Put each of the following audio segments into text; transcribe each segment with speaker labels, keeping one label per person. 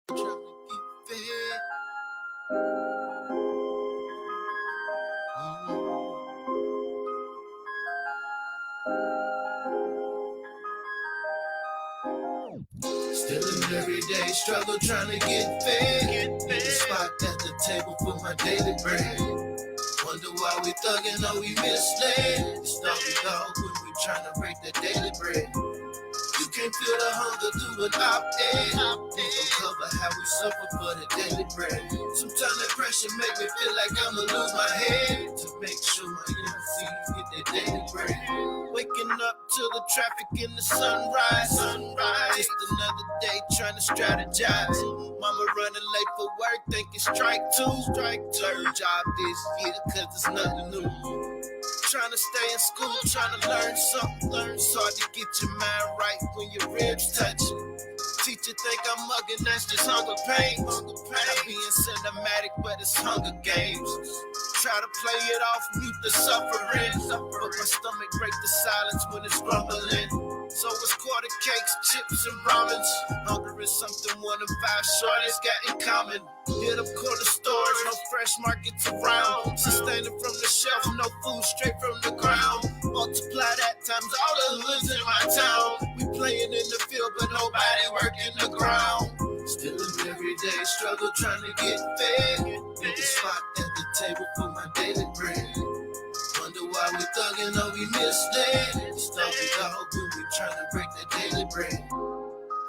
Speaker 1: trying to get fed. Still an everyday struggle trying to get fed. Need a spot at the table for my daily bread. Wonder why we thuggin', or we misled. It's dog when we trying to break the daily bread. You can't feel the hunger through an op-ed. Don't cover how we suffer for the daily bread. Sometimes that pressure make me feel like I'ma lose my head. To make sure my MCs get their daily bread. Waking up to the traffic in the sunrise. Just another day trying to strategize. Mama running late for work, thinking strike two. Third job this year, cause it's nothing new. Trying to stay in school, trying to learn something. It's hard to get your mind right when your ribs touch. Teacher think I'm mugging, that's just hunger pain. I'm being cinematic, but it's Hunger Games. Try to play it off, mute the suffering. But my stomach break the silence when it's rumbling. So it's quarter cakes, chips, and ramens. Hunger is something one of five shorties got in common. Hit up corner stores, no fresh markets around. Sustaining from the shelf, no food straight from the ground. Multiply that times all the hoods in my town. We playing in the field, but nobody working the ground. Still an everyday struggle trying to get fed. Need a spot at the table for my daily bread. Wonder why we thuggin', or we misled. It's dog when we trying to break the daily bread.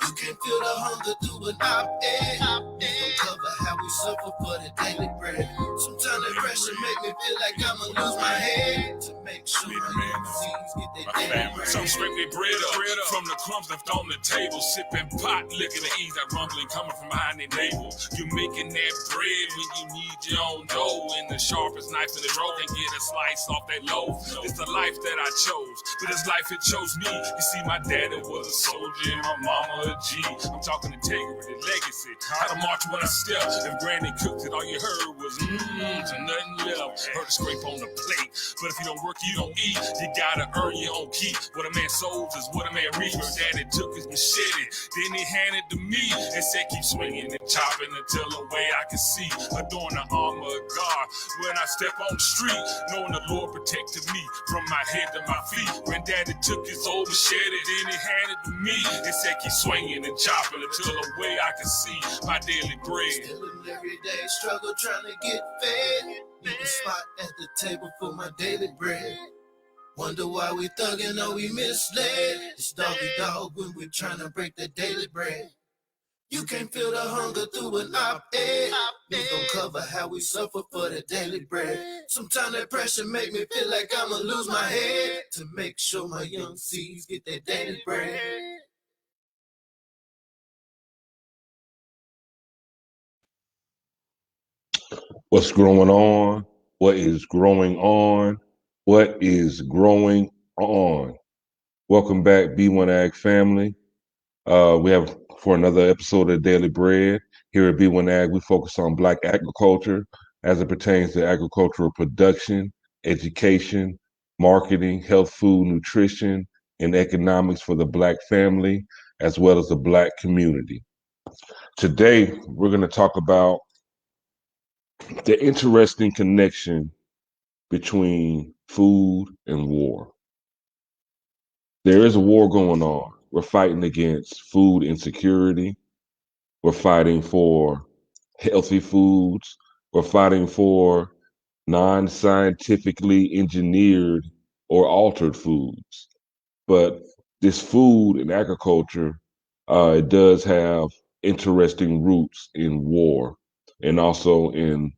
Speaker 1: You can't feel the hunger through an op-ed. Don't cover how we suffer for the daily bread. Sometimes that pressure make me feel like I'ma lose my head. To make sure my MCs get their daily bread.
Speaker 2: Some scrape their bread up from the crumbs left on the table. Sipping pot, licking to ease that rumbling coming from behind their navel. You making that bread when you need your own dough. And the sharpest knife in the drawer can get a slice off that loaf. It's the life that I chose, but this life it chose me. You see, my daddy was a soldier and my mama a G. I'm talking integrity, legacy, how to march when I step. If granny cooked it, all you heard was and nothing left. Heard a scrape on the plate, but if you don't work, you don't eat. You gotta earn your own keep. What a man sows is what a man reaps. Her daddy took his machete, then he handed to me and said keep swinging and chopping until the way I can see. Adorn the armor of God when I step on the street, knowing the Lord protected me from my head to my feet. Granddaddy took his old machete, then he handed to me and said keep swinging and chopping until the way I can see my daily bread.
Speaker 1: Still an everyday struggle trying to get fed. Need a spot at the table for my daily bread. Wonder why we thuggin', or we misled. It's dog when we trying to break the daily bread. You can't feel the hunger through an op-ed. Don't cover how we suffer for the daily bread. Sometimes that pressure make me feel like I'ma lose my head. To make sure my young C's get their daily bread.
Speaker 3: What's going on? What is growing on? What is growing on? Welcome back, B1AG family. We have for another episode of Daily Bread. Here at B1AG, we focus on Black agriculture as it pertains to agricultural production, education, marketing, health, food, nutrition, and economics for the Black family, as well as the Black community. Today, we're going to talk about the interesting connection between food and war. There is a war going on. We're fighting against food insecurity. We're fighting for healthy foods. We're fighting for non-scientifically engineered or altered foods. But this food and agriculture, it does have interesting roots in war and also in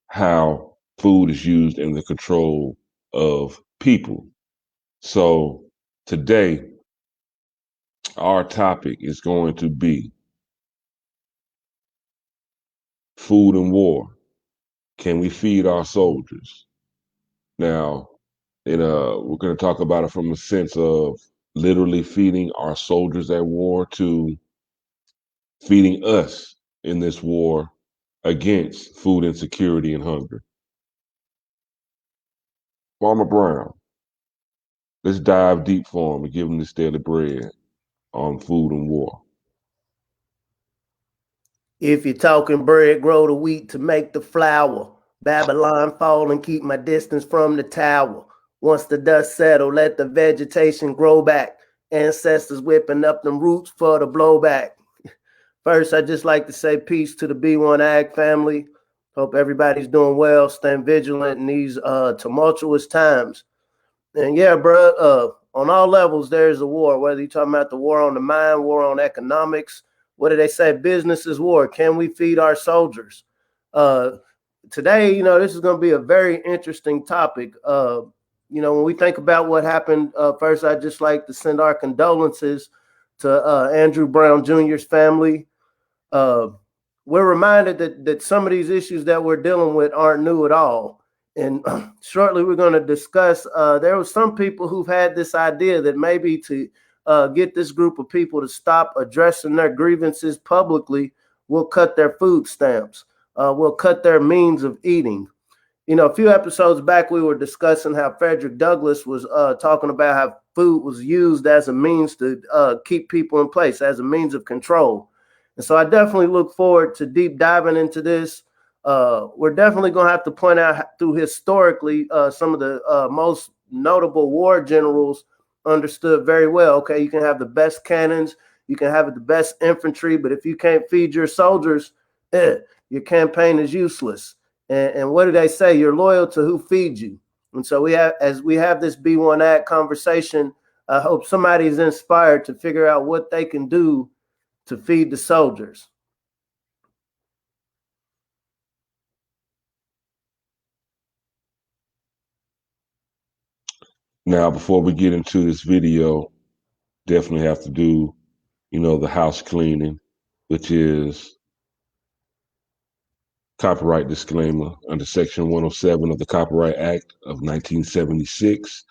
Speaker 3: how food is used in the control of people. So today, our topic is going to be food and war. Can we feed our soldiers? Now, we're going to talk about it from a sense of literally feeding our soldiers at war to feeding us in this war against food insecurity and hunger. Farmer Brown, let's dive deep for him and give him this daily bread on food and war.
Speaker 4: If you're talking bread, grow the wheat to make the flour. Babylon fall and keep my distance from the tower. Once the dust settle, let the vegetation grow back. Ancestors whipping up them roots for the blowback. First, I'd just like to say peace to the B1AG family. Hope everybody's doing well, staying vigilant in these tumultuous times. And yeah, bro, on all levels, there's a war, whether you're talking about the war on the mind, war on economics. What do they say? Business is war. Can we feed our soldiers? Uh, Today, this is going to be a very interesting topic. When we think about what happened, first, I'd just like to send our condolences to Andrew Brown Jr.'s family. uh, we're reminded that some of these issues that we're dealing with aren't new at all. And shortly, we're going to discuss. There were some people who've had this idea that maybe to get this group of people to stop addressing their grievances publicly, will cut their food stamps, will cut their means of eating. A few episodes back, we were discussing how Frederick Douglass was talking about how food was used as a means to keep people in place, as a means of control. And so I definitely look forward to deep diving into this. We're definitely going to have to point out through historically some of the most notable war generals understood very well. Okay, you can have the best cannons, you can have the best infantry, but if you can't feed your soldiers, your campaign is useless. And what do they say? You're loyal to who feeds you. And so as we have this B1AG conversation, I hope somebody is inspired to figure out what they can do to feed the soldiers.
Speaker 3: Now, before we get into this video, definitely have to do, the house cleaning, which is copyright disclaimer under Section 107 of the Copyright Act of 1976.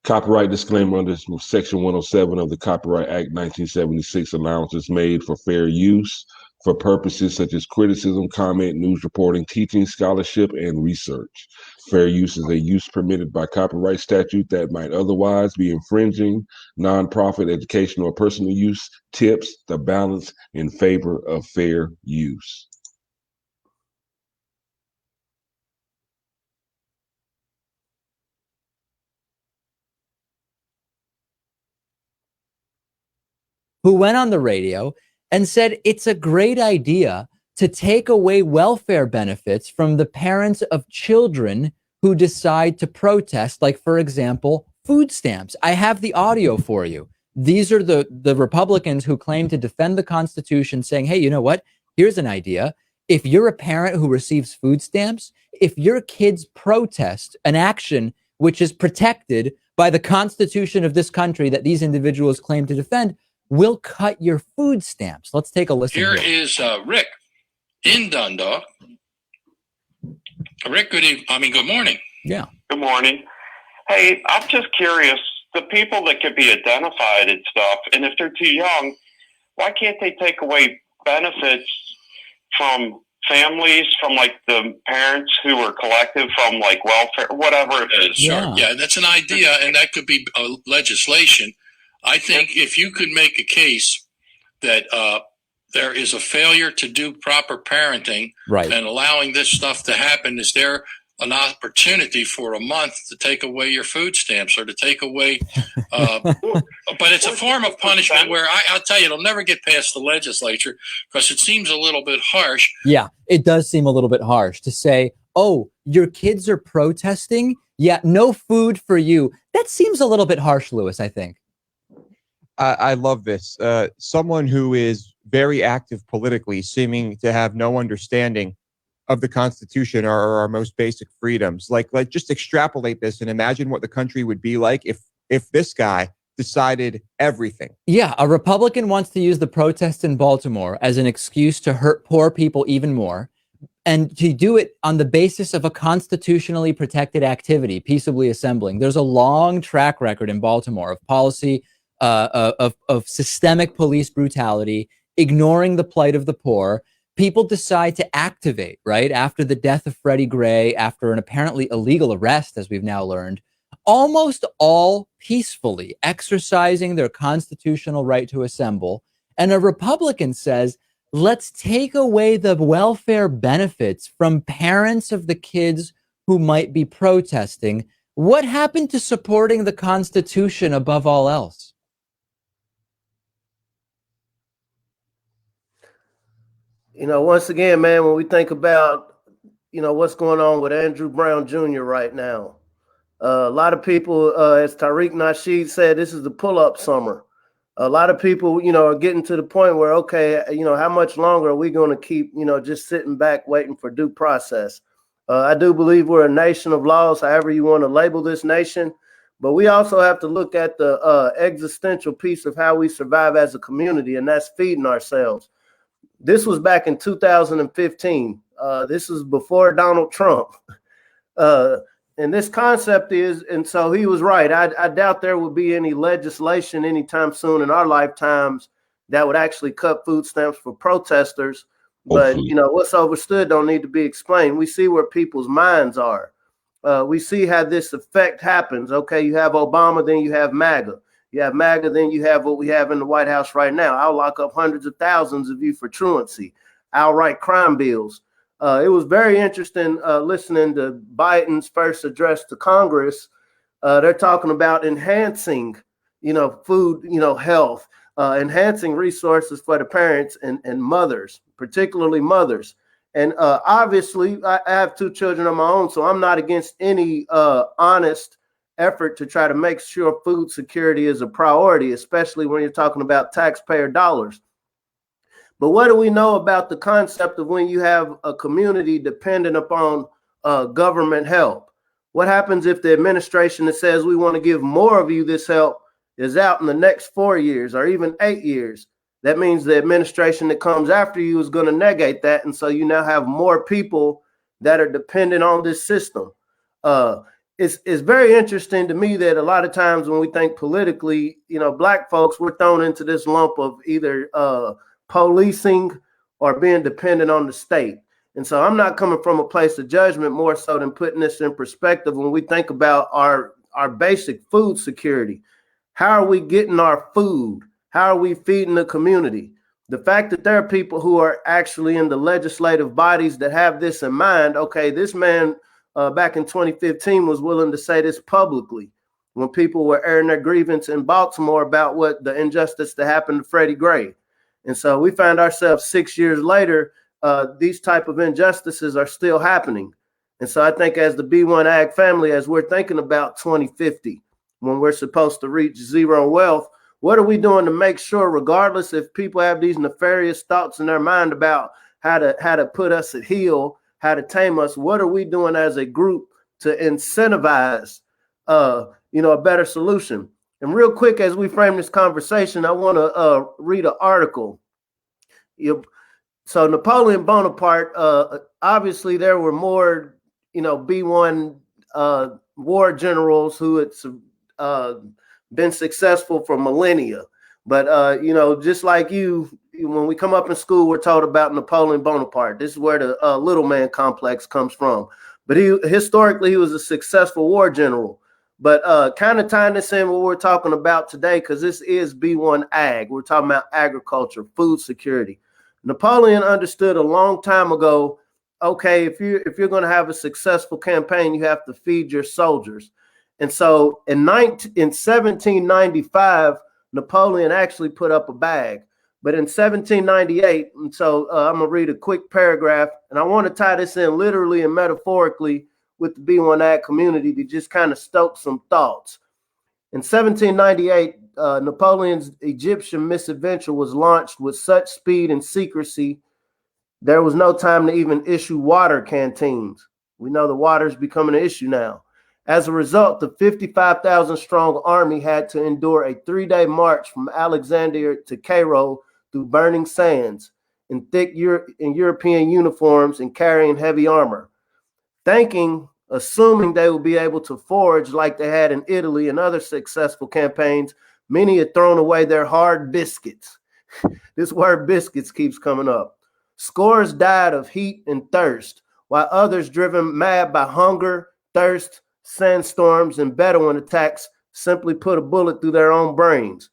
Speaker 3: Copyright disclaimer under Section 107 of the Copyright Act 1976, allowances made for fair use for purposes such as criticism, comment, news reporting, teaching, scholarship, and research. Fair use is a use permitted by copyright statute that might otherwise be infringing. Nonprofit, educational, or personal use tips the balance in favor of fair use.
Speaker 5: Who went on the radio and said it's a great idea to take away welfare benefits from the parents of children who decide to protest, like, for example, food stamps. I have the audio for you. These are the Republicans who claim to defend the Constitution, saying, hey, you know what? Here's an idea. If you're a parent who receives food stamps, if your kids protest an action which is protected by the Constitution of this country that these individuals claim to defend, we'll cut your food stamps. Let's take a listen.
Speaker 6: Here is Rick in Dundalk. Rick, good morning.
Speaker 5: Yeah.
Speaker 7: Good morning. Hey, I'm just curious, the people that could be identified and stuff, and if they're too young, why can't they take away benefits from families, from like the parents who were collected from like welfare, whatever it is?
Speaker 6: Sure. Yeah, that's an idea, and that could be legislation. I think if you could make a case that there is a failure to do proper parenting,
Speaker 5: right,
Speaker 6: and allowing this stuff to happen, is there an opportunity for a month to take away your food stamps or to take away, but it's a form of punishment where I'll tell you, it'll never get past the legislature because it seems a little bit harsh.
Speaker 5: Yeah, it does seem a little bit harsh to say, oh, your kids are protesting? Yeah, no food for you. That seems a little bit harsh, Lewis, I think.
Speaker 8: I love this. Someone who is very active politically, seeming to have no understanding of the Constitution or our most basic freedoms. Like just extrapolate this and imagine what the country would be like if this guy decided everything.
Speaker 5: Yeah, a Republican wants to use the protests in Baltimore as an excuse to hurt poor people even more, and to do it on the basis of a constitutionally protected activity, peaceably assembling. There's a long track record in Baltimore of policy, of systemic police brutality, ignoring the plight of the poor. People decide to activate, right? After the death of Freddie Gray, after an apparently illegal arrest, as we've now learned, almost all peacefully exercising their constitutional right to assemble. And a Republican says, let's take away the welfare benefits from parents of the kids who might be protesting. What happened to supporting the Constitution above all else?
Speaker 4: Once again, man, when we think about, what's going on with Andrew Brown Jr. right now, a lot of people, as Tariq Nasheed said, this is the pull-up summer. A lot of people, are getting to the point where, okay, how much longer are we going to keep, just sitting back waiting for due process? I do believe we're a nation of laws, however you want to label this nation. But we also have to look at the existential piece of how we survive as a community, and that's feeding ourselves. This was back in 2015. This is before Donald Trump. And this concept is, and so he was right. I doubt there will be any legislation anytime soon in our lifetimes that would actually cut food stamps for protesters.
Speaker 3: Hopefully.
Speaker 4: But, what's overstood don't need to be explained. We see where people's minds are. We see how this effect happens. Okay, you have Obama, then you have MAGA. You have MAGA, then you have what we have in the White House right now. I'll lock up hundreds of thousands of you for truancy, outright crime bills. It was very interesting listening to Biden's first address to Congress. They're talking about enhancing, food, health, enhancing resources for the parents and mothers, particularly mothers. And obviously, I have two children of my own, so I'm not against any honest effort to try to make sure food security is a priority, especially when you're talking about taxpayer dollars. But what do we know about the concept of when you have a community dependent upon government help? What happens if the administration that says we want to give more of you this help is out in the next 4 years or even 8 years? That means the administration that comes after you is going to negate that. And so you now have more people that are dependent on this system. It's very interesting to me that a lot of times when we think politically, Black folks, we're thrown into this lump of either policing or being dependent on the state. And so I'm not coming from a place of judgment, more so than putting this in perspective. When we think about our basic food security, how are we getting our food? How are we feeding the community? The fact that there are people who are actually in the legislative bodies that have this in mind. Okay, this man back in 2015 was willing to say this publicly when people were airing their grievance in Baltimore about what the injustice that happened to Freddie Gray. And so we find ourselves 6 years later, these type of injustices are still happening. And so I think as the B1AG family, as we're thinking about 2050, when we're supposed to reach zero wealth, what are we doing to make sure, regardless if people have these nefarious thoughts in their mind about how to put us at heel, how to tame us, what are we doing as a group to incentivize a better solution? And real quick, as we frame this conversation, I want to read an article. So Napoleon Bonaparte, obviously there were more, B1 war generals who had been successful for millennia. But, just like you, when we come up in school, we're told about Napoleon Bonaparte. This is where the little man complex comes from. But historically, he was a successful war general. But kind of tying this in what we're talking about today, because this is B1AG. We're talking about agriculture, food security. Napoleon understood a long time ago, okay, if you're going to have a successful campaign, you have to feed your soldiers. And so in 1795, Napoleon actually put up a bag. But in 1798, and so I'm going to read a quick paragraph, and I want to tie this in literally and metaphorically with the B1AG community to just kind of stoke some thoughts. In 1798, Napoleon's Egyptian misadventure was launched with such speed and secrecy, there was no time to even issue water canteens. We know the water is becoming an issue now. As a result, the 55,000 strong army had to endure a 3-day march from Alexandria to Cairo through burning sands in European uniforms and carrying heavy armor. Assuming they would be able to forage like they had in Italy and other successful campaigns, many had thrown away their hard biscuits. This word biscuits keeps coming up. Scores died of heat and thirst, while others, driven mad by hunger, thirst, sandstorms, and Bedouin attacks, simply put a bullet through their own brains.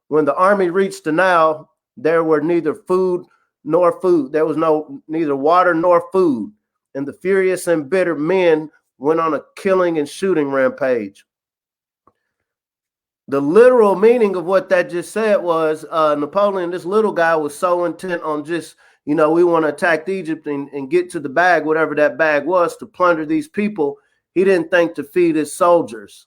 Speaker 4: When the army reached the Nile, there were neither food nor food. There was neither water nor food. And the furious and bitter men went on a killing and shooting rampage. The literal meaning of what that just said was Napoleon, this little guy, was so intent on just, we want to attack Egypt and get to the bag, whatever that bag was, to plunder these people. He didn't think to feed his soldiers.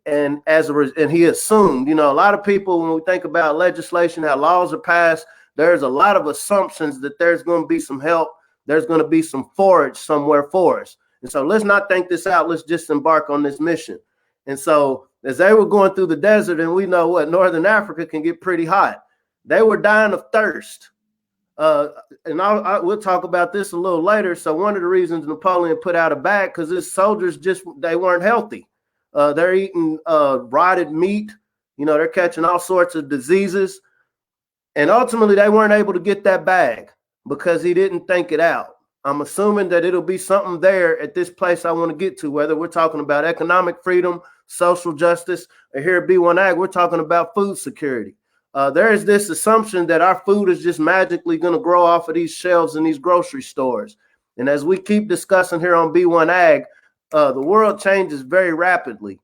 Speaker 4: And and he assumed, a lot of people, when we think about legislation, how laws are passed, there's a lot of assumptions that there's going to be some help. There's going to be some forage somewhere for us. And so let's not think this out. Let's just embark on this mission. And so as they were going through the desert, and we know what Northern Africa can get pretty hot, they were dying of thirst. And we'll talk about this a little later. So one of the reasons Napoleon put out a bag, because his soldiers they weren't healthy. They're eating rotted meat. They're catching all sorts of diseases. And ultimately, they weren't able to get that bag because he didn't think it out. I'm assuming that it'll be something there at this place I want to get to, whether we're talking about economic freedom, social justice, or here at B1AG, we're talking about food security. There is this assumption that our food is just magically going to grow off of these shelves in these grocery stores. And as we keep discussing here on B1AG, the world changes very rapidly.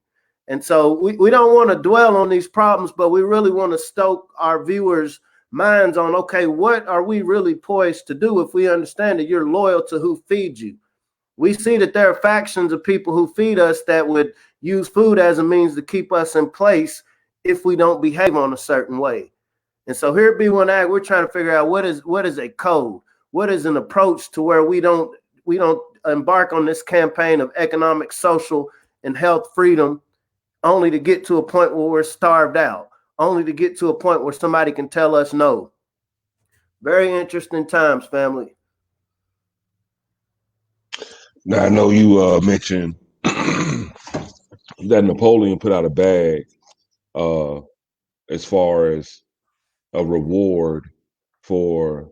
Speaker 4: And so we don't want to dwell on these problems, but we really want to stoke our viewers' minds on, okay, what are we really poised to do if we understand that you're loyal to who feeds you? We see that there are factions of people who feed us that would use food as a means to keep us in place if we don't behave on a certain way. And so here at B1AG, we're trying to figure out what is a code, what is an approach to where we don't embark on this campaign of economic, social, and health freedom only to get to a point where we're starved out, only to get to a point where somebody can tell us no. Very interesting times, family.
Speaker 3: Now, I know you mentioned that Napoleon put out a bag as far as a reward for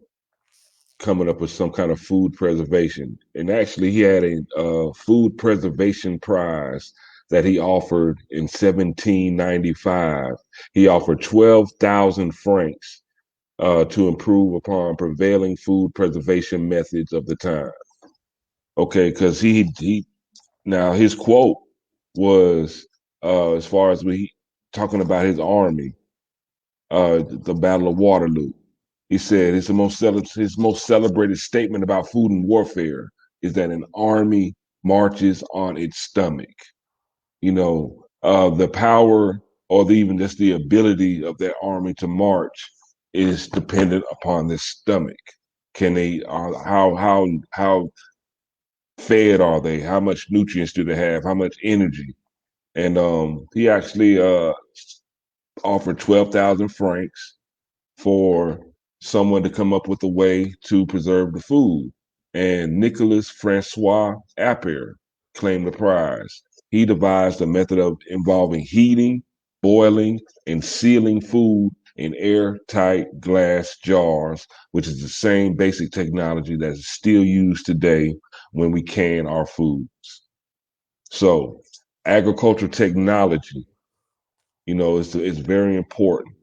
Speaker 3: coming up with some kind of food preservation. And actually, he had a food preservation prize that he offered in 1795. He offered 12,000 francs to improve upon prevailing food preservation methods of the time. Okay, because now his quote was as far as talking about his army, the Battle of Waterloo. He said his most celebrated statement about food and warfare is that an army marches on its stomach. The power or even just the ability of that army to march is dependent upon their stomach. Can they? How fed are they? How much nutrients do they have? How much energy? And he actually offered 12,000 francs for someone to come up with a way to preserve the food. And Nicholas Francois Appert claimed the prize. He devised a method involving heating, boiling, and sealing food in airtight glass jars, which is the same basic technology that is still used today when we can our foods. So agricultural technology, it's very important.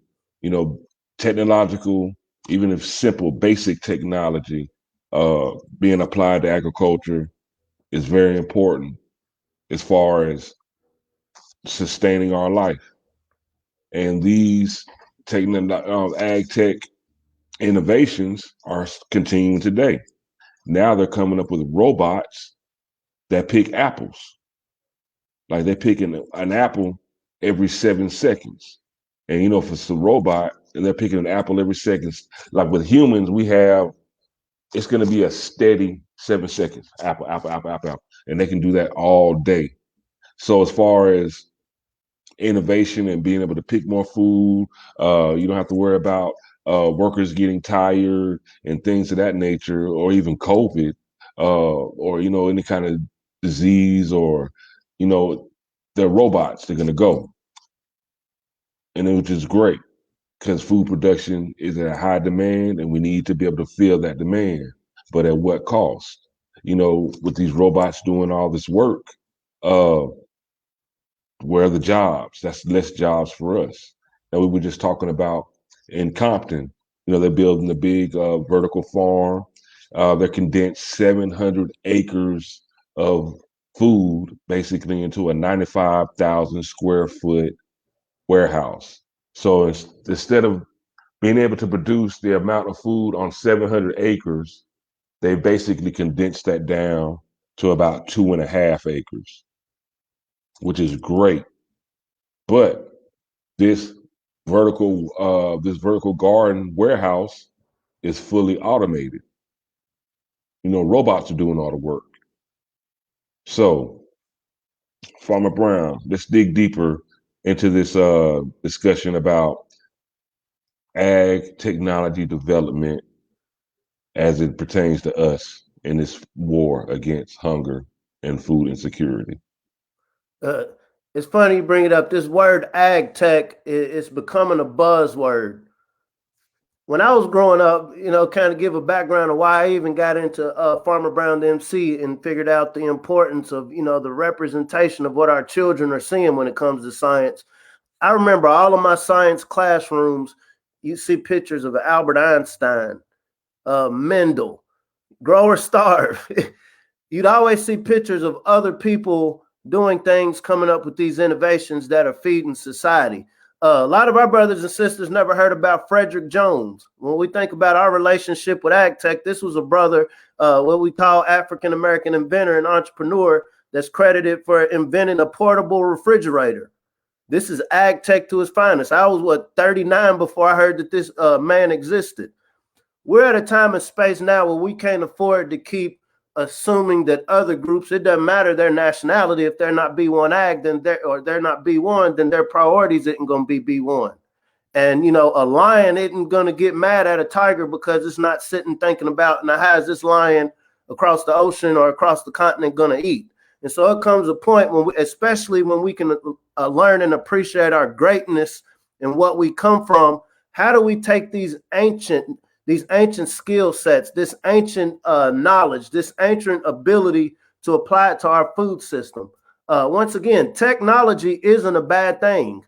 Speaker 3: Technological, even if simple, basic technology being applied to agriculture is very important as far as sustaining our life. And these ag tech innovations are continuing today. Now they're coming up with robots that pick apples. Like they're picking an apple every 7 seconds. And if it's a robot and they're picking an apple every second, like with humans, it's going to be a steady 7 seconds, apple. And they can do that all day. So as far as innovation and being able to pick more food, you don't have to worry about workers getting tired and things of that nature, or even COVID, or any kind of disease, or they're robots. They're going to go, and which is great because food production is at a high demand, and we need to be able to fill that demand. But at what cost? With these robots doing all this work, where are the jobs? That's less jobs for us. And we were just talking about in Compton, They're building a big vertical farm. They condensed 700 acres of food basically into a 95,000 square foot warehouse. So instead of being able to produce the amount of food on 700 acres, they basically condensed that down to about 2.5 acres, which is great. But this vertical garden warehouse is fully automated. Robots are doing all the work. So, Farmer Brown, let's dig deeper into this discussion about ag technology development as it pertains to us in this war against hunger and food insecurity.
Speaker 4: It's funny you bring it up. This word ag tech is becoming a buzzword. When I was growing up, kind of give a background of why I even got into Farmer Brown MC and figured out the importance of, the representation of what our children are seeing when it comes to science. I remember all of my science classrooms, you see pictures of Albert Einstein, Mendel, Grow or Starve. You'd always see pictures of other people doing things, coming up with these innovations that are feeding society. A lot of our brothers and sisters never heard about Frederick Jones. When we think about our relationship with ag tech, this was a brother, what we call African-American inventor and entrepreneur, that's credited for inventing a portable refrigerator. This is ag tech to its finest. I was, 39 before I heard that this man existed. We're at a time and space now where we can't afford to keep assuming that other groups, it doesn't matter their nationality, if they're not B1AG, then they're not B1, then their priorities isn't going to be B1. And, a lion isn't going to get mad at a tiger because it's not sitting thinking about, now, how is this lion across the ocean or across the continent going to eat? And so it comes a point when especially when we can learn and appreciate our greatness and what we come from, how do we take these ancient skill sets, this ancient knowledge, this ancient ability to apply it to our food system? Once again, technology isn't a bad thing.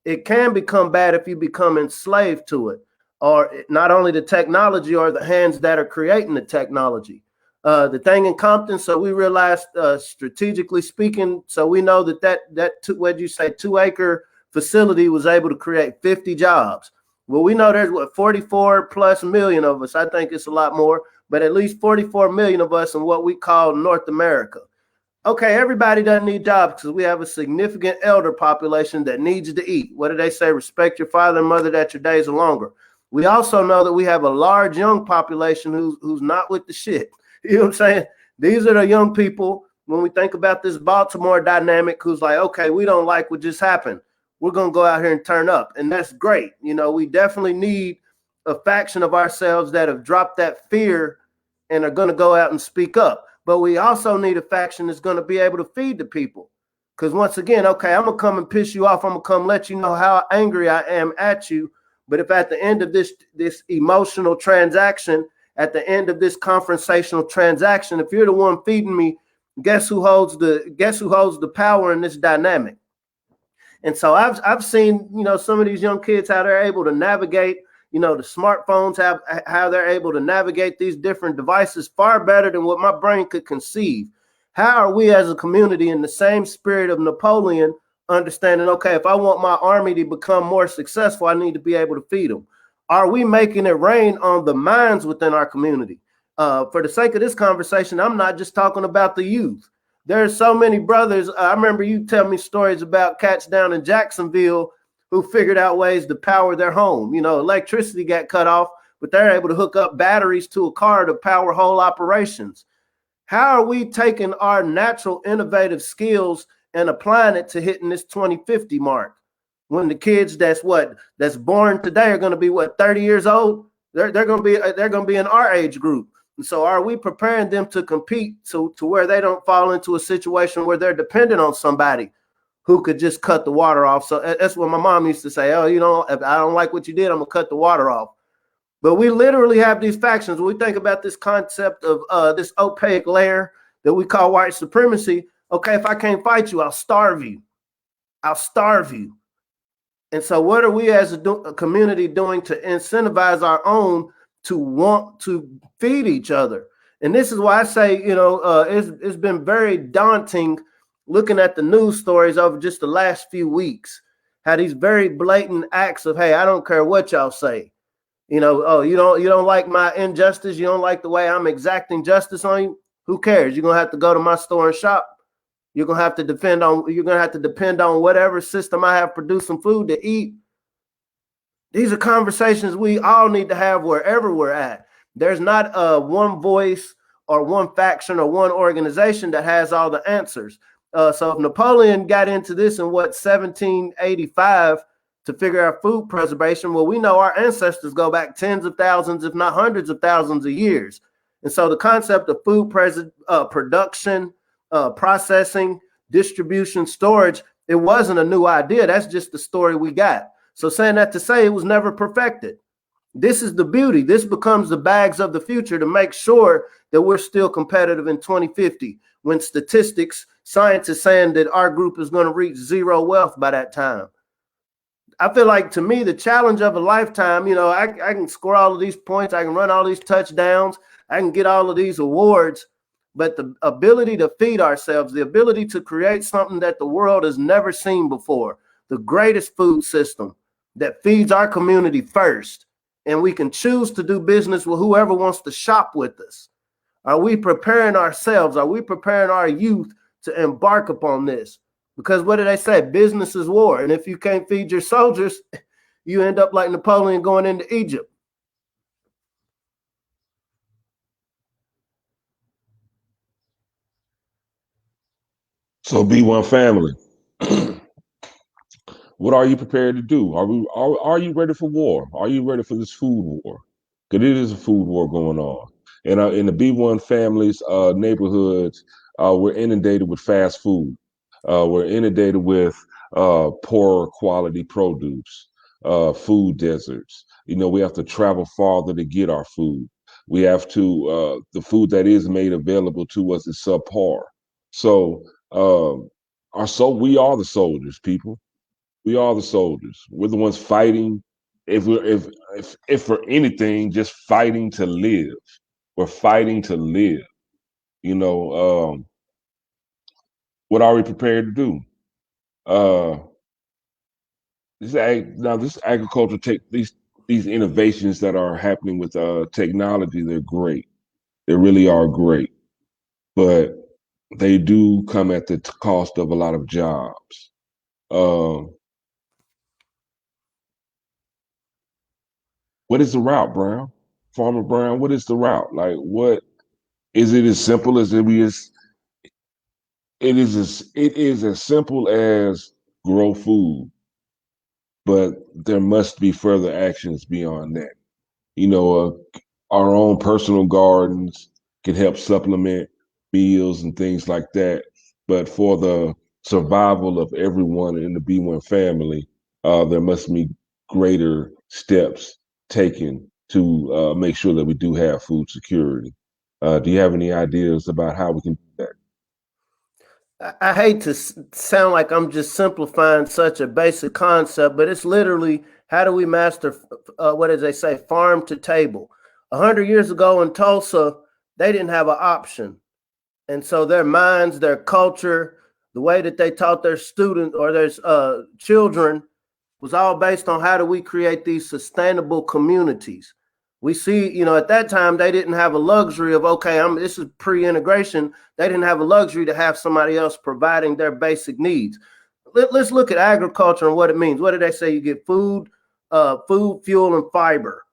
Speaker 4: It can become bad if you become enslaved to it, or not only the technology or the hands that are creating the technology. The thing in Compton, so we realized strategically speaking, so we know that what'd you say, 2-acre facility was able to create 50 jobs. Well, we know there's 44 plus million of us. I think it's a lot more, but at least 44 million of us in what we call North America. Okay, everybody doesn't need jobs because we have a significant elder population that needs to eat. What do they say? Respect your father and mother that your days are longer. We also know that we have a large young population who's not with the shit. You know what I'm saying? These are the young people, when we think about this Baltimore dynamic, who's like, okay, we don't like what just happened. We're going to go out here and turn up. And that's great. We definitely need a faction of ourselves that have dropped that fear and are going to go out and speak up. But we also need a faction that's going to be able to feed the people. Because once again, okay, I'm going to come and piss you off. I'm going to come let you know how angry I am at you. But if at the end of this emotional transaction, at the end of this confrontational transaction, if you're the one feeding me, guess who holds the power in this dynamic? And so I've seen, some of these young kids, how they're able to navigate, the smartphones, how they're able to navigate these different devices far better than what my brain could conceive. How are we as a community, in the same spirit of Napoleon, understanding, okay, if I want my army to become more successful, I need to be able to feed them? Are we making it rain on the minds within our community? For the sake of this conversation, I'm not just talking about the youth. There's so many brothers. I remember you tell me stories about cats down in Jacksonville who figured out ways to power their home. Electricity got cut off, but they're able to hook up batteries to a car to power whole operations. How are we taking our natural innovative skills and applying it to hitting this 2050 mark? When the kids that's born today are going to be 30 years old, they're going to be in our age group. And so are we preparing them to compete to where they don't fall into a situation where they're dependent on somebody who could just cut the water off? So that's what my mom used to say. Oh, if I don't like what you did, I'm going to cut the water off. But we literally have these factions. When we think about this concept of this opaque layer that we call white supremacy, okay, if I can't fight you, I'll starve you. I'll starve you. And so what are we as a community doing to incentivize our own to want to feed each other? And this is why I say, it's been very daunting looking at the news stories over just the last few weeks, how these very blatant acts of, hey, I don't care what y'all say. Oh, you don't like my injustice, you don't like the way I'm exacting justice on you. Who cares? You're gonna have to go to my store and shop. You're gonna have to depend on whatever system I have producing food to eat. These are conversations we all need to have wherever we're at. There's not one voice or one faction or one organization that has all the answers. So if Napoleon got into this in 1785 to figure out food preservation, well, we know our ancestors go back tens of thousands, if not hundreds of thousands of years. And so the concept of food production, processing, distribution, storage, it wasn't a new idea. That's just the story we got. So saying that to say it was never perfected. This is the beauty. This becomes the bags of the future to make sure that we're still competitive in 2050 when statistics, science is saying that our group is going to reach zero wealth by that time. I feel like, to me, the challenge of a lifetime, I can score all of these points. I can run all these touchdowns. I can get all of these awards. But the ability to feed ourselves, the ability to create something that the world has never seen before, the greatest food system that feeds our community first, and we can choose to do business with whoever wants to shop with us. Are we preparing ourselves? Are we preparing our youth to embark upon this? Because what do they say? Business is war. And if you can't feed your soldiers, you end up like Napoleon going into Egypt.
Speaker 3: So B1 family, what are you prepared to do? Are you ready for war? Are you ready for this food war? Because it is a food war going on. And in the B1 families neighborhoods, we're inundated with fast food. We're inundated with poor quality produce, food deserts. We have to travel farther to get our food. We have to, the food that is made available to us is subpar. So we are the soldiers, people. We are the soldiers. We're the ones fighting. If for anything, just fighting to live. We're fighting to live. What are we prepared to do? This agriculture these innovations that are happening with technology. They're great. They really are great, but they do come at the cost of a lot of jobs. What is the route, Brown? Farmer Brown, what is the route? Like, what is it? As simple as it is? It is as simple as grow food, but there must be further actions beyond that. Our own personal gardens can help supplement meals and things like that. But for the survival of everyone in the B1 family, there must be greater steps taken to make sure that we do have food security. Do you have any ideas about how we can do that?
Speaker 4: I hate to sound like I'm just simplifying such a basic concept, but it's literally, how do we master, what did they say, farm to table? 100 years ago in Tulsa, they didn't have an option. And so their minds, their culture, the way that they taught their students or their children was all based on how do we create these sustainable communities. We see, at that time, they didn't have a luxury of, okay, this is pre-integration. They didn't have a luxury to have somebody else providing their basic needs. Let's look at agriculture and what it means. What did they say? You get food, fuel, and fiber.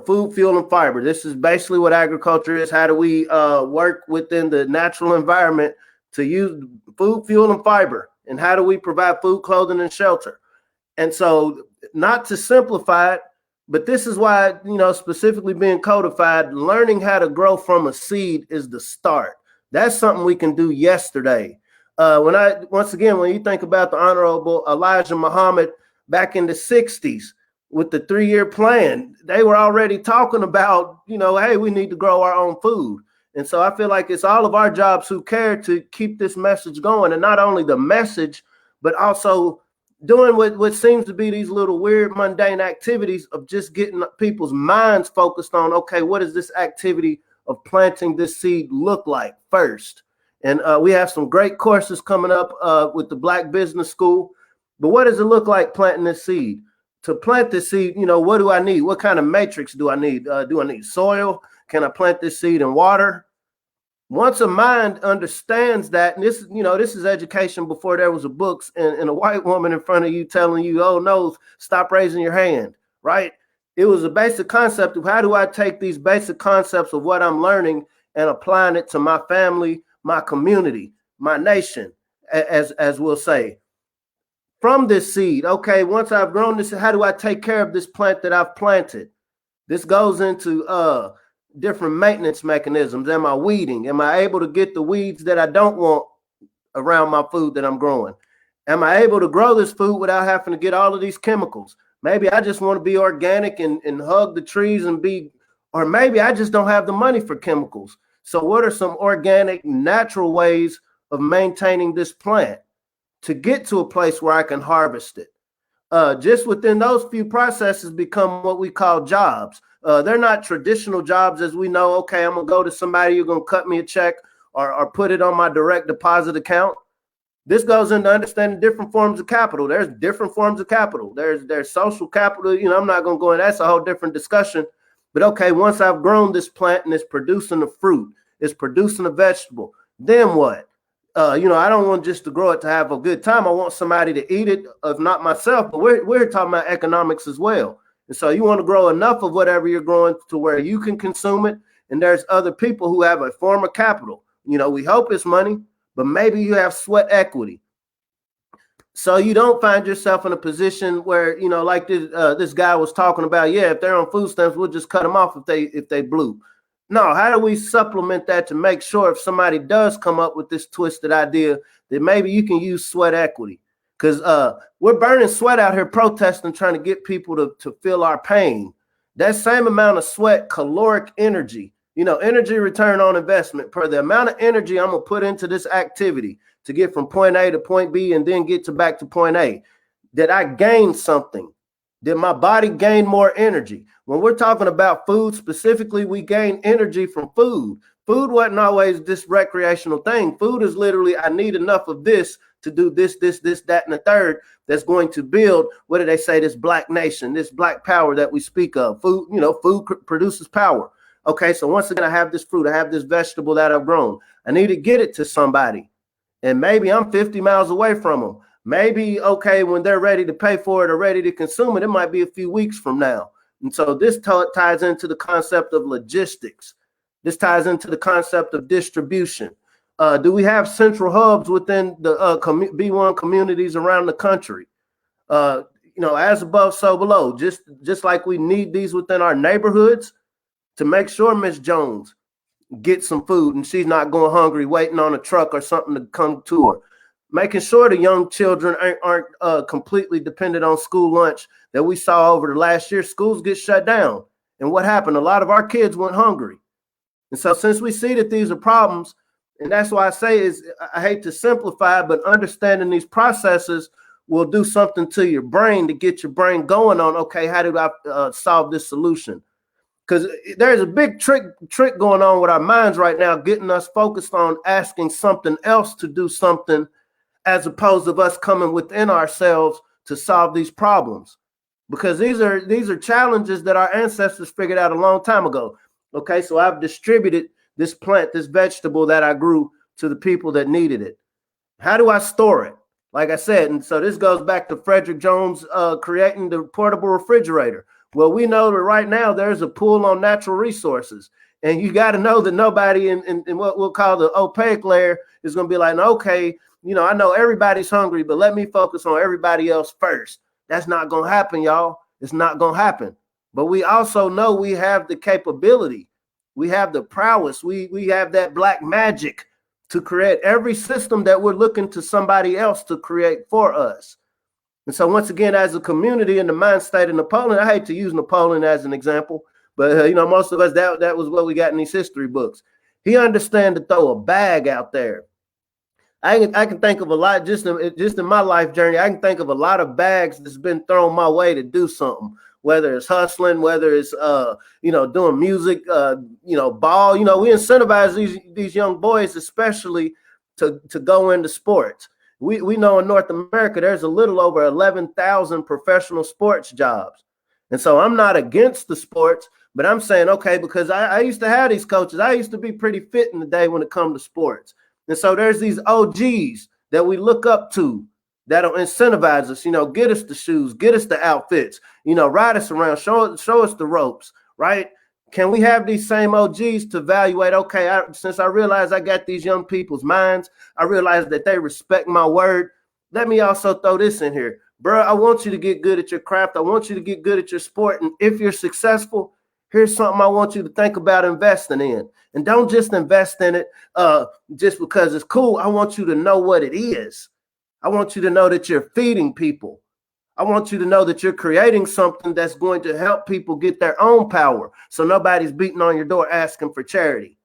Speaker 4: Food, fuel, and fiber. This is basically what agriculture is. How do we work within the natural environment to use food, fuel, and fiber? And how do we provide food, clothing, and shelter? And so, not to simplify it, but this is why, specifically being codified, learning how to grow from a seed is the start. That's something we can do yesterday. When you think about the Honorable Elijah Muhammad back in the 60s with the 3-year plan, they were already talking about, hey, we need to grow our own food. And so I feel like it's all of our jobs who care to keep this message going, and not only the message, but also doing what seems to be these little weird mundane activities of just getting people's minds focused on, okay, what does this activity of planting this seed look like first? And we have some great courses coming up with the Black Business School. But what does it look like planting this seed? To plant this seed, what do I need? What kind of matrix do I need? Do I need soil? Can I plant this seed in water? Once a mind understands that, and this is education before there was a books and a white woman in front of you telling you, oh no, stop raising your hand, right? It was a basic concept of how do I take these basic concepts of what I'm learning and applying it to my family, my community, my nation, as we'll say. From this seed, okay, once I've grown this, how do I take care of this plant that I've planted? This goes into different maintenance mechanisms. Am I weeding? Am I able to get the weeds that I don't want around my food that I'm growing? Am I able to grow this food without having to get all of these chemicals? Maybe I just want to be organic and hug the trees or maybe I just don't have the money for chemicals. So what are some organic, natural ways of maintaining this plant to get to a place where I can harvest it? Just within those few processes become what we call jobs. They're not traditional jobs as we know. Okay, I'm gonna go to somebody, you're gonna cut me a check or put it on my direct deposit account. This goes into understanding different forms of capital. There's different forms of capital. There's social capital. I'm not gonna go in. That's a whole different discussion. But okay, once I've grown this plant and it's producing a fruit, it's producing a vegetable, then what? I don't want just to grow it to have a good time. I want somebody to eat it, if not myself. But we're talking about economics as well. And so you want to grow enough of whatever you're growing to where you can consume it. And there's other people who have a form of capital. We hope it's money, but maybe you have sweat equity. So you don't find yourself in a position where, like this guy was talking about, yeah, if they're on food stamps, we'll just cut them off if they blew. No, how do we supplement that to make sure if somebody does come up with this twisted idea that maybe you can use sweat equity? Because we're burning sweat out here protesting, trying to get people to feel our pain. That same amount of sweat, caloric energy, energy return on investment per the amount of energy I'm going to put into this activity to get from point A to point B and then get back to point A, that I gain something. Did my body gain more energy? When we're talking about food specifically, we gain energy from food. Food wasn't always this recreational thing. Food is literally, I need enough of this to do this, that, and the third that's going to build, what do they say, this black nation, this black power that we speak of. Food, food produces power. Okay, so once again, I have this fruit, I have this vegetable that I've grown. I need to get it to somebody. And maybe I'm 50 miles away from them. Maybe, okay, when they're ready to pay for it or ready to consume it, it might be a few weeks from now. And so this ties into the concept of logistics. This ties into the concept of distribution. Do we have central hubs within the B1 communities around the country? As above, so below. Just like we need these within our neighborhoods to make sure Miss Jones gets some food and she's not going hungry, waiting on a truck or something to come to her. Making sure the young children aren't completely dependent on school lunch that we saw over the last year. Schools get shut down. And what happened? A lot of our kids went hungry. And so since we see that these are problems, and that's why I say I hate to simplify, but understanding these processes will do something to your brain to get your brain going on, okay, how do I solve this solution? Because there's a big trick going on with our minds right now, getting us focused on asking something else to do something as opposed to us coming within ourselves to solve these problems. Because these are challenges that our ancestors figured out a long time ago. Okay, so I've distributed this plant, this vegetable that I grew to the people that needed it. How do I store it? Like I said, and so this goes back to Frederick Jones creating the portable refrigerator. Well, we know that right now there's a pool on natural resources. And you got to know that nobody in what we'll call the opaque layer is going to be like, okay, I know everybody's hungry, but let me focus on everybody else first. That's not going to happen, y'all. It's not going to happen. But we also know we have the capability. We have the prowess. We have that black magic to create every system that we're looking to somebody else to create for us. And so once again, as a community in the mind state of Napoleon, I hate to use Napoleon as an example, but most of us, that was what we got in these history books. He understood to throw a bag out there. I can think of a lot just in my life journey. I can think of a lot of bags that's been thrown my way to do something, whether it's hustling, whether it's doing music, ball. We incentivize these young boys especially to go into sports. We know in North America there's a little over 11,000 professional sports jobs, and so I'm not against the sports, but I'm saying okay, because I used to have these coaches. I used to be pretty fit in the day when it comes to sports. And so there's these OGs that we look up to that'll incentivize us, get us the shoes, get us the outfits, ride us around, show us the ropes, right? Can we have these same OGs to evaluate, okay, since I realize I got these young people's minds, I realize that they respect my word, let me also throw this in here. Bro, I want you to get good at your craft. I want you to get good at your sport. And if you're successful, here's something I want you to think about investing in. And don't just invest in it just because it's cool. I want you to know what it is. I want you to know that you're feeding people. I want you to know that you're creating something that's going to help people get their own power. So nobody's beating on your door asking for charity.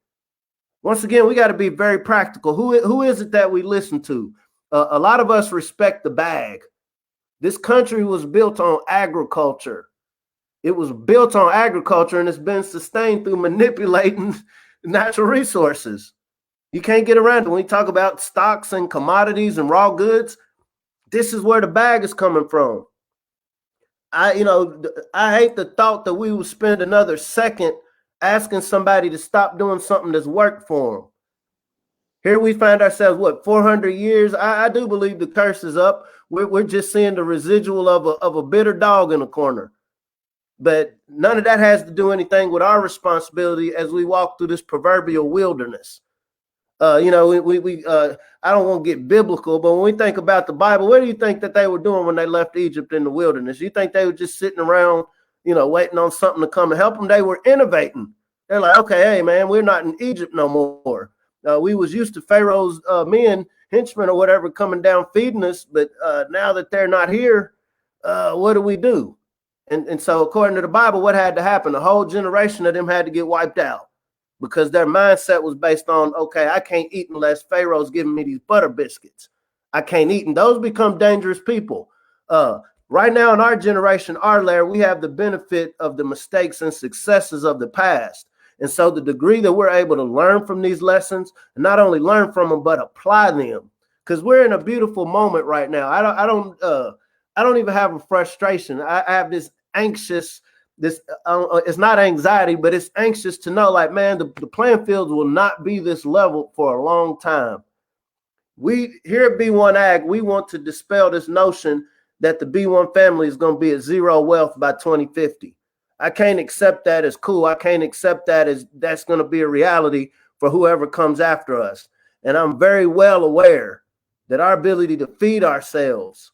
Speaker 4: Once again, we got to be very practical. Who is it that we listen to? A lot of us respect the bag. This country was built on agriculture. It was built on agriculture, and it's been sustained through manipulating natural resources. You can't get around it. When we talk about stocks and commodities and raw goods, this is where the bag is coming from. I hate the thought that we would spend another second asking somebody to stop doing something that's worked for them. Here we find ourselves, 400 years? I do believe the curse is up. We're just seeing the residual of a bitter dog in a corner. But none of that has to do anything with our responsibility as we walk through this proverbial wilderness. I don't want to get biblical, but when we think about the Bible, what do you think that they were doing when they left Egypt in the wilderness? You think they were just sitting around, waiting on something to come and help them? They were innovating. They're like, okay, hey, man, we're not in Egypt no more. We was used to Pharaoh's men, henchmen or whatever, coming down feeding us. But now that they're not here, what do we do? And so according to the Bible, what had to happen? A whole generation of them had to get wiped out because their mindset was based on, okay, I can't eat unless Pharaoh's giving me these butter biscuits. I can't eat. And those become dangerous people. Right now in our generation, our layer, we have the benefit of the mistakes and successes of the past. And so the degree that we're able to learn from these lessons, and not only learn from them, but apply them, because we're in a beautiful moment right now. I don't even have a frustration. I have this anxious, it's not anxiety, but it's anxious to know, like, man, the playing fields will not be this level for a long time. We here at B1AG, we want to dispel this notion that the B1 family is going to be at zero wealth by 2050. I can't accept that as cool. I can't accept that as that's going to be a reality for whoever comes after us. And I'm very well aware that our ability to feed ourselves,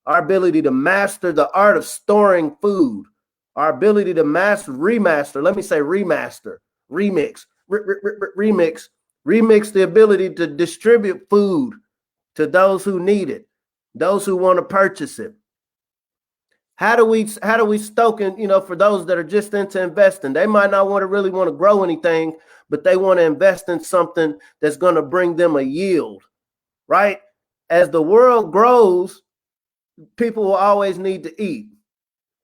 Speaker 4: our ability to master the art of storing food, our ability to remix the ability to distribute food to those who need it, those who want to purchase it. How do we stoke in, for those that are just into investing? They might not really want to grow anything, but they want to invest in something that's going to bring them a yield, right? As the world grows, people will always need to eat.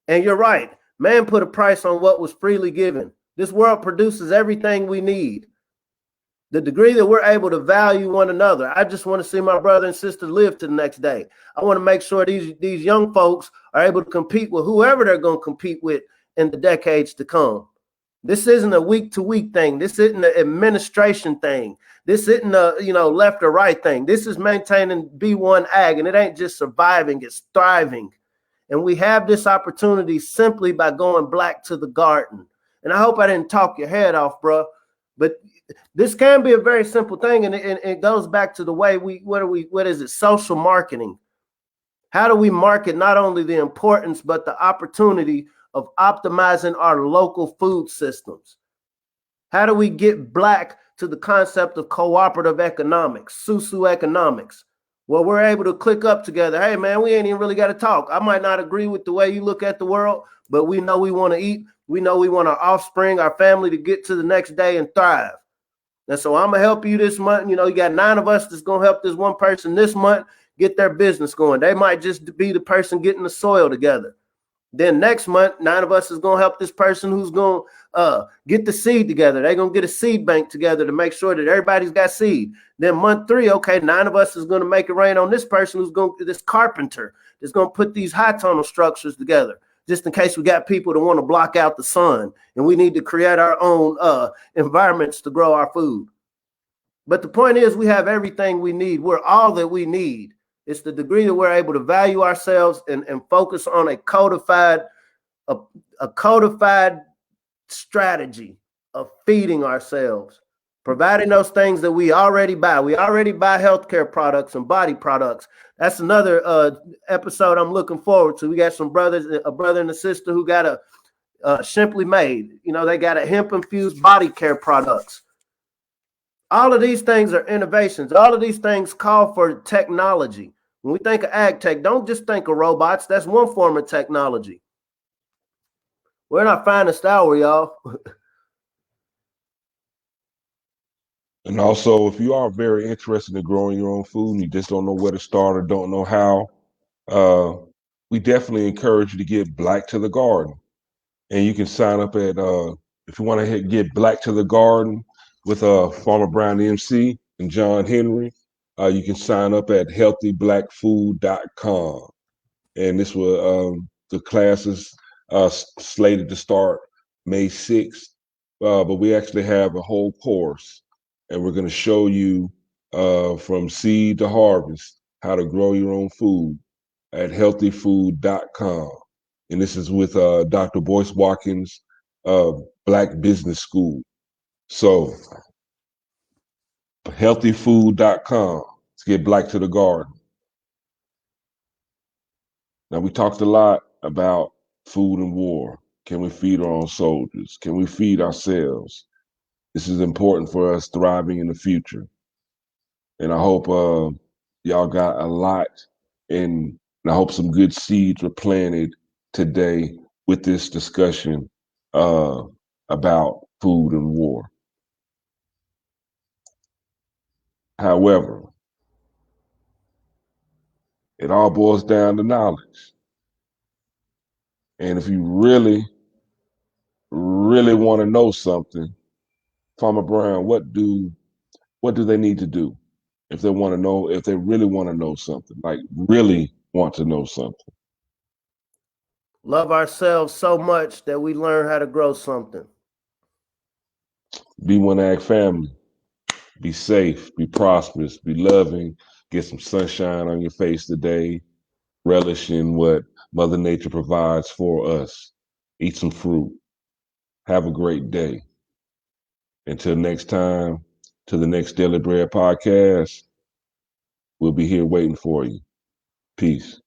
Speaker 4: And you're right. Man put a price on what was freely given. This world produces everything we need. The degree that we're able to value one another. I just want to see my brother and sister live to the next day. I want to make sure these young folks are able to compete with whoever they're going to compete with in the decades to come. This isn't a week-to-week thing. This isn't an administration thing. This isn't a left or right thing. This is maintaining B1AG, and it ain't just surviving, it's thriving. And we have this opportunity simply by going black to the garden. And I hope I didn't talk your head off, bro. But this can be a very simple thing, and it goes back to the way what is it? Social marketing. How do we market not only the importance, but the opportunity of optimizing our local food systems? How do we get black to the concept of cooperative economics, socioeconomics, where we're able to click up together? Hey, man, we ain't even really got to talk. I might not agree with the way you look at the world, but we know we want to eat. We know we want our offspring, our family to get to the next day and thrive. And so I'm gonna help you this month. You know, you got 9 of us that's gonna help this one person this month get their business going. They might just be the person getting the soil together. Then next month, 9 of us is gonna help this person who's gonna get the seed together. They're gonna get a seed bank together to make sure that everybody's got seed. Then month 3, okay, 9 of us is gonna make it rain on this person who's gonna this carpenter that's gonna put these high tunnel structures together, just in case we got people that want to block out the sun and we need to create our own environments to grow our food. But the point is, we have everything we need. We're all that we need. It's the degree that we're able to value ourselves and focus on a codified strategy of feeding ourselves, providing those things that we already buy. We already buy healthcare products and body products. That's another episode I'm looking forward to. We got some brothers, a brother and a sister who got a Simply Made. You know, they got a hemp infused body care products. All of these things are innovations. All of these things call for technology. When we think of ag tech, don't just think of robots. That's one form of technology. We're in our finest hour, y'all.
Speaker 3: And also, if you are very interested in growing your own food and you just don't know where to start or don't know how, we definitely encourage you to get Black to the Garden. And you can sign up at, if you want to get Black to the Garden with Farmer Brown MC and John Hennry, you can sign up at healthyblackfood.com. And this will, the classes slated to start May 6th, but we actually have a whole course, and we're going to show you from seed to harvest how to grow your own food at healthyfood.com. And this is with Dr. Boyce Watkins, Black Business School. So healthyfood.com to get Black to the Garden. Now, we talked a lot about food and war. Can we feed our own soldiers? Can we feed ourselves? This is important for us thriving in the future. And I hope y'all got a lot, and I hope some good seeds were planted today with this discussion about food and war. However, it all boils down to knowledge. And if you really, really want to know something, Farmer Brown, what do they need to do if they want to know, if they really want to know something, like really want to know something?
Speaker 4: Love ourselves so much that we learn how to grow something.
Speaker 3: B1AG family, be safe, be prosperous, be loving, get some sunshine on your face today, relish in what Mother Nature provides for us. Eat some fruit. Have a great day. Until next time, to the next Daily Bread podcast, we'll be here waiting for you. Peace.